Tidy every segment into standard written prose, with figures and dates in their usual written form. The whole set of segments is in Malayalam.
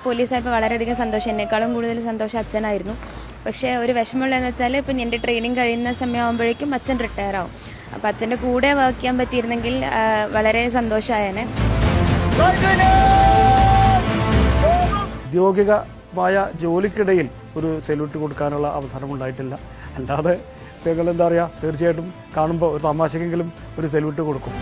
പോലീസായപ്പോൾ വളരെയധികം സന്തോഷം. എന്നെക്കാളും കൂടുതൽ സന്തോഷം അച്ഛനായിരുന്നു. പക്ഷേ ഒരു വിഷമമുള്ളതെന്ന് വെച്ചാൽ ഇപ്പം എൻ്റെ ട്രെയിനിങ് കഴിയുന്ന സമയമാകുമ്പോഴേക്കും അച്ഛൻ റിട്ടയർ ആവും. അപ്പം അച്ഛൻ്റെ കൂടെ വർക്ക് ചെയ്യാൻ പറ്റിയിരുന്നെങ്കിൽ വളരെ സന്തോഷമായേനെ. ഔദ്യോഗികമായ ജോലിക്കിടയിൽ ഒരു സല്യൂട്ട് കൊടുക്കാനുള്ള അവസരം ഉണ്ടായിട്ടില്ല. അല്ലാതെ ഞങ്ങൾ എന്താ പറയുക, തീർച്ചയായിട്ടും കാണുമ്പോൾ ഒരു തമാശക്കെങ്കിലും ഒരു സല്യൂട്ട് കൊടുക്കും.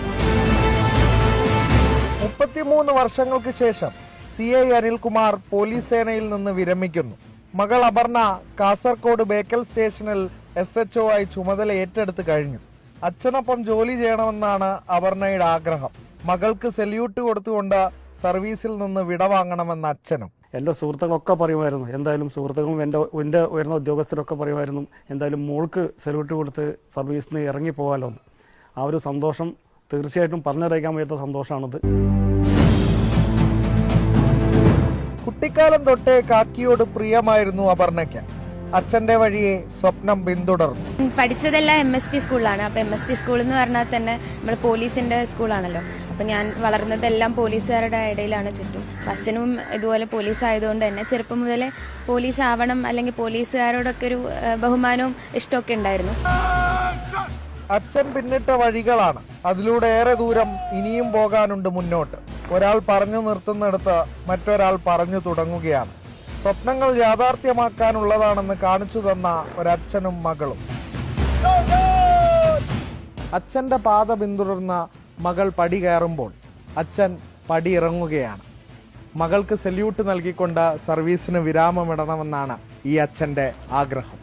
33 വർഷങ്ങൾക്ക് ശേഷം CI അനിൽകുമാർ പോലീസ് സേനയിൽ നിന്ന് വിരമിക്കുന്നു. മകൾ അപർണ കാസർഗോഡ് ബേക്കൽ സ്റ്റേഷനിൽ SHO ആയി ചുമതല ഏറ്റെടുത്ത് കഴിഞ്ഞു. അച്ഛനൊപ്പം ജോലി ചെയ്യണമെന്നാണ് അപർണയുടെ ആഗ്രഹം. മകൾക്ക് സല്യൂട്ട് കൊടുത്തുകൊണ്ട് സർവീസിൽ നിന്ന് വിടവാങ്ങണമെന്ന് അച്ഛനും. എൻ്റെ സുഹൃത്തുക്കളൊക്കെ പറയുമായിരുന്നു, എന്തായാലും സുഹൃത്തുക്കളും എൻ്റെ ഉയർന്ന ഉദ്യോഗസ്ഥരൊക്കെ പറയുമായിരുന്നു, എന്തായാലും മോൾക്ക് സല്യൂട്ട് കൊടുത്ത് സർവീസിൽ നിന്ന് ഇറങ്ങിപ്പോകാമല്ലോ എന്ന്. ആ ഒരു സന്തോഷം തീർച്ചയായിട്ടും പറഞ്ഞറിയിക്കാൻ വയ്യാത്ത സന്തോഷമാണത്. കുട്ടിക്കാലം തൊട്ടേ കാക്കിയോട് പ്രിയമായിരുന്നു അപർണയ്ക്ക്. അച്ഛന്റെ വഴിയെ സ്വപ്നം പിന്തുടർന്നു. പഠിച്ചതെല്ലാം MSP സ്കൂളിലാണ്. അപ്പം MSP സ്കൂൾ എന്ന് പറഞ്ഞാൽ തന്നെ നമ്മൾ പോലീസിന്റെ സ്കൂളാണല്ലോ. അപ്പം ഞാൻ വളർന്നതെല്ലാം പോലീസുകാരുടെ ഇടയിലാണ് ചുറ്റും. അച്ഛനും ഇതുപോലെ പോലീസ് ആയതുകൊണ്ട് തന്നെ ചെറുപ്പം മുതലേ പോലീസ് ആവണം, അല്ലെങ്കിൽ പോലീസുകാരോടൊക്കെ ഒരു ബഹുമാനവും ഇഷ്ടമൊക്കെ ഉണ്ടായിരുന്നു. അച്ഛൻ പിന്നിട്ട വഴികളാണ്. അതിലൂടെ ഏറെ ദൂരം ഇനിയും പോകാനുണ്ട് മുന്നോട്ട്. ഒരാൾ പറഞ്ഞു നിർത്തുന്നിടത്ത് മറ്റൊരാൾ പറഞ്ഞു തുടങ്ങുകയാണ്. സ്വപ്നങ്ങൾ യാഥാർത്ഥ്യമാക്കാനുള്ളതാണെന്ന് കാണിച്ചു തന്ന ഒരച്ഛനും മകളും. അച്ഛന്റെ പാത പിന്തുടർന്ന മകൾ പടി കയറുമ്പോൾ അച്ഛൻ പടി ഇറങ്ങുകയാണ്. മകൾക്ക് സല്യൂട്ട് നൽകിക്കൊണ്ട് സർവീസിന് വിരാമമിടണമെന്നാണ് ഈ അച്ഛന്റെ ആഗ്രഹം.